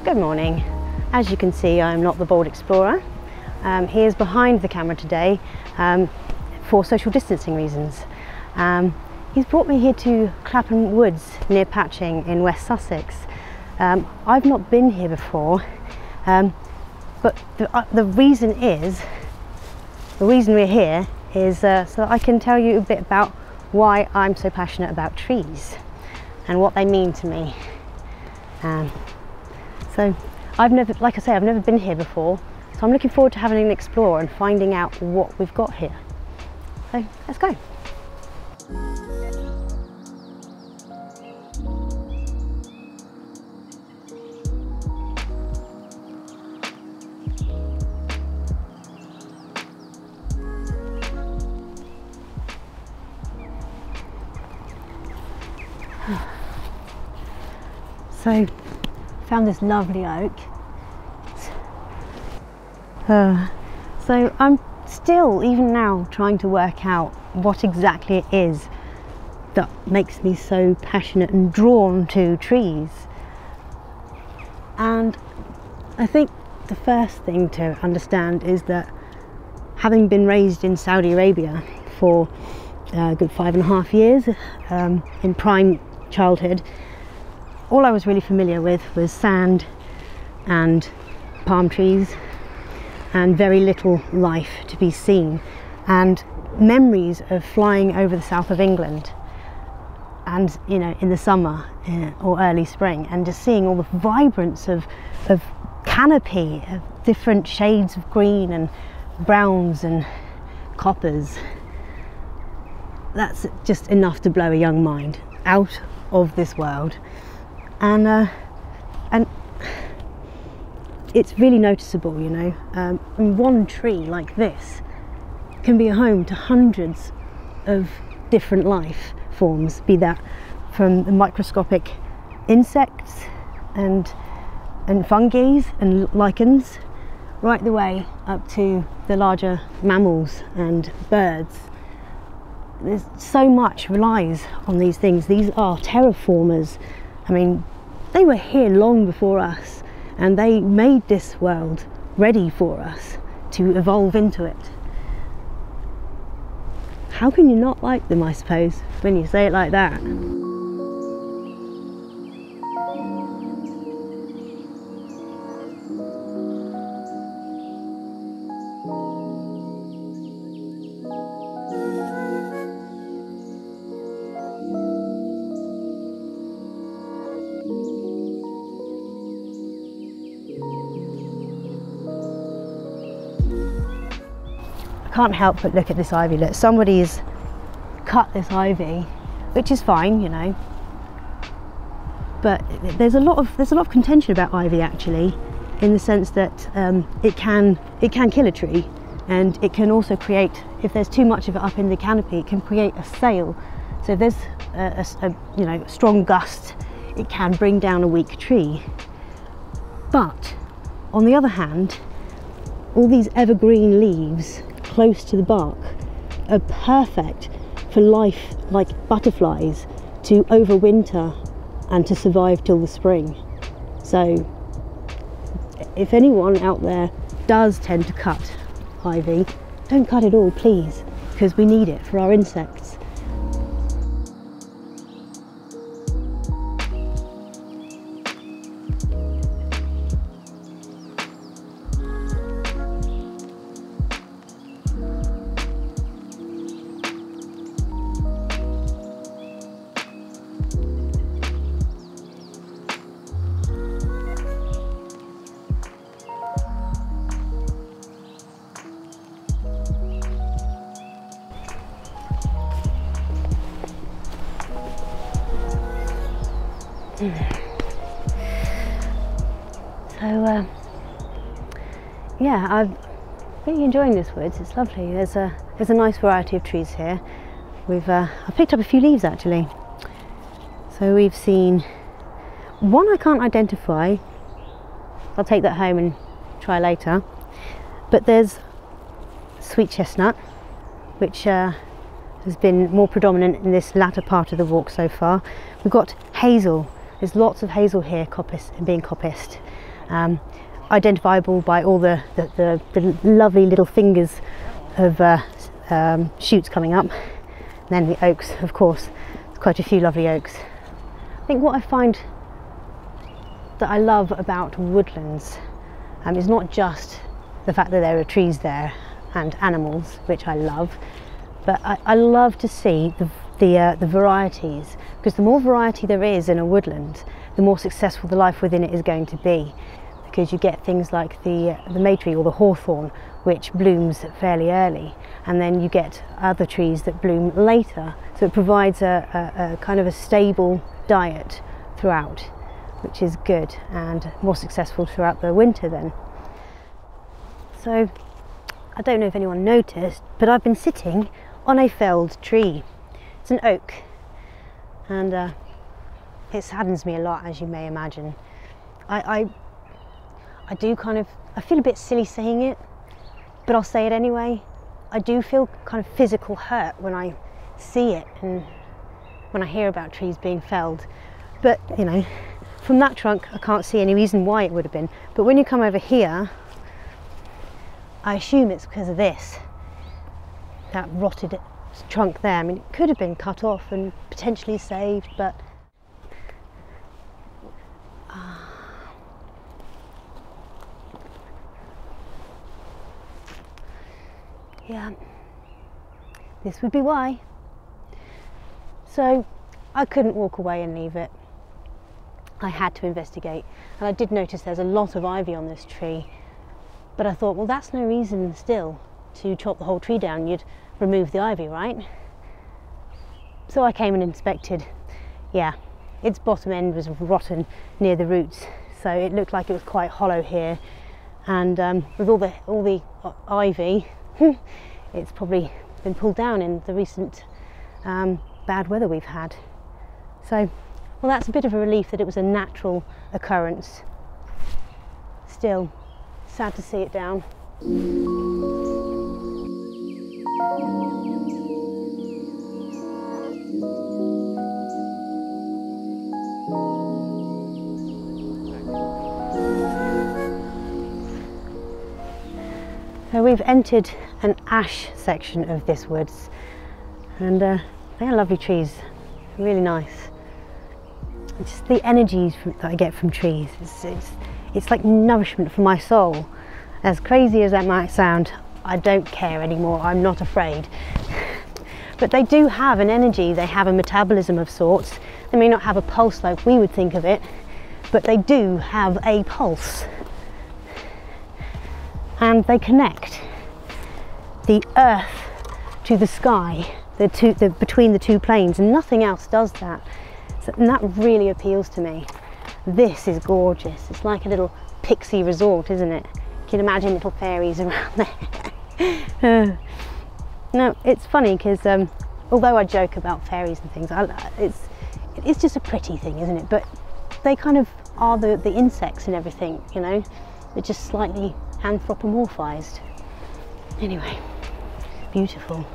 Good morning. As you can see, I'm not the bold explorer. He is behind the camera today for social distancing reasons. He's brought me here to Clapham Woods near Patching in West Sussex. I've not been here before, but the reason we're here is so that I can tell you a bit about why I'm so passionate about trees and what they mean to me. So I've never been here before, so I'm looking forward to having an explore and finding out what we've got here. So let's go. So, found this lovely oak. So I'm still, even now, trying to work out what exactly it is that makes me so passionate and drawn to trees. And I think the first thing to understand is that, having been raised in Saudi Arabia for a good 5.5 years, in prime childhood, all I was really familiar with was sand and palm trees and very little life to be seen, and memories of flying over the south of England and, you know, in the summer or early spring, and just seeing all the vibrance of canopy of different shades of green and browns and coppers. That's just enough to blow a young mind out of this world. And it's really noticeable, you know. And one tree like this can be a home to hundreds of different life forms, be that from the microscopic insects and fungi and lichens, right the way up to the larger mammals and birds. There's so much relies on these things. These are terraformers. I mean, they were here long before us, and they made this world ready for us to evolve into it. How can you not like them, I suppose, when you say it like that? Can't help but look at this ivy. Look, somebody's cut this ivy, which is fine, you know, but there's a lot of contention about ivy, actually, in the sense that it can kill a tree, and it can also create, if there's too much of it up in the canopy, it can create a sail. So if there's a strong gust, it can bring down a weak tree. But on the other hand, all these evergreen leaves close to the bark are perfect for life, like butterflies, to overwinter and to survive till the spring. So if anyone out there does tend to cut ivy, don't cut it all, please, because we need it for our insects. So yeah, I'm really enjoying this woods. It's lovely. There's a nice variety of trees here. I picked up a few leaves, actually. So we've seen one I can't identify. I'll take that home and try later. But there's sweet chestnut, which has been more predominant in this latter part of the walk so far. We've got hazel. There's lots of hazel here, being coppiced. identifiable by all the lovely little fingers of shoots coming up. And then the oaks, of course, there's quite a few lovely oaks. I think what I find that I love about woodlands is not just the fact that there are trees there and animals, which I love, but I love to see the varieties, because the more variety there is in a woodland, the more successful the life within it is going to be, because you get things like the maytree or the hawthorn, which blooms fairly early, and then you get other trees that bloom later, so it provides a kind of a stable diet throughout, which is good and more successful throughout the winter then. So I don't know if anyone noticed, but I've been sitting on a felled tree. It's an oak, and it saddens me a lot, as you may imagine. I do kind of, I feel a bit silly saying it, but I'll say it anyway. I do feel kind of physical hurt when I see it and when I hear about trees being felled. But, you know, from that trunk I can't see any reason why it would have been. But when you come over here, I assume it's because of this, that rotted trunk there. I mean, it could have been cut off and potentially saved, but yeah, this would be why. So I couldn't walk away and leave it. I had to investigate, and I did notice there's a lot of ivy on this tree, but I thought, well, that's no reason still to chop the whole tree down. You'd remove the ivy, right? So I came and inspected. Yeah, its bottom end was rotten near the roots, so it looked like it was quite hollow here, and with all the ivy, it's probably been pulled down in the recent bad weather we've had. So, well, that's a bit of a relief that it was a natural occurrence. Still, sad to see it down. So we've entered an ash section of this woods, and they are lovely trees, really nice. Just the energies that I get from trees, it's like nourishment for my soul. As crazy as that might sound, I don't care anymore, I'm not afraid. But they do have an energy, they have a metabolism of sorts. They may not have a pulse like we would think of it, but they do have a pulse. And they connect the earth to the sky, between the two planes, and nothing else does that. So, and that really appeals to me. This is gorgeous. It's like a little pixie resort, isn't it? You can imagine little fairies around there. No, it's funny because although I joke about fairies and things, it's just a pretty thing, isn't it? But they kind of are the insects and everything, you know? They're just slightly anthropomorphized. Anyway, beautiful.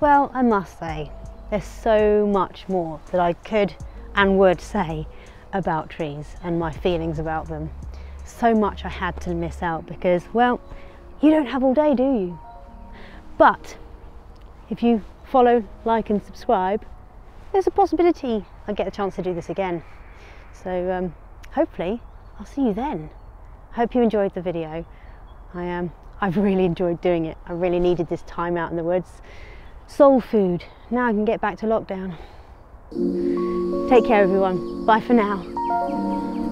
Well, I must say, there's so much more that I could and would say about trees and my feelings about them. So much I had to miss out because, well, you don't have all day, do you? But if you follow, like and subscribe, there's a possibility I'll get a chance to do this again. So hopefully I'll see you then. I hope you enjoyed the video. I've really enjoyed doing it. I really needed this time out in the woods. Soul food. Now I can get back to lockdown. Take care everyone. Bye for now.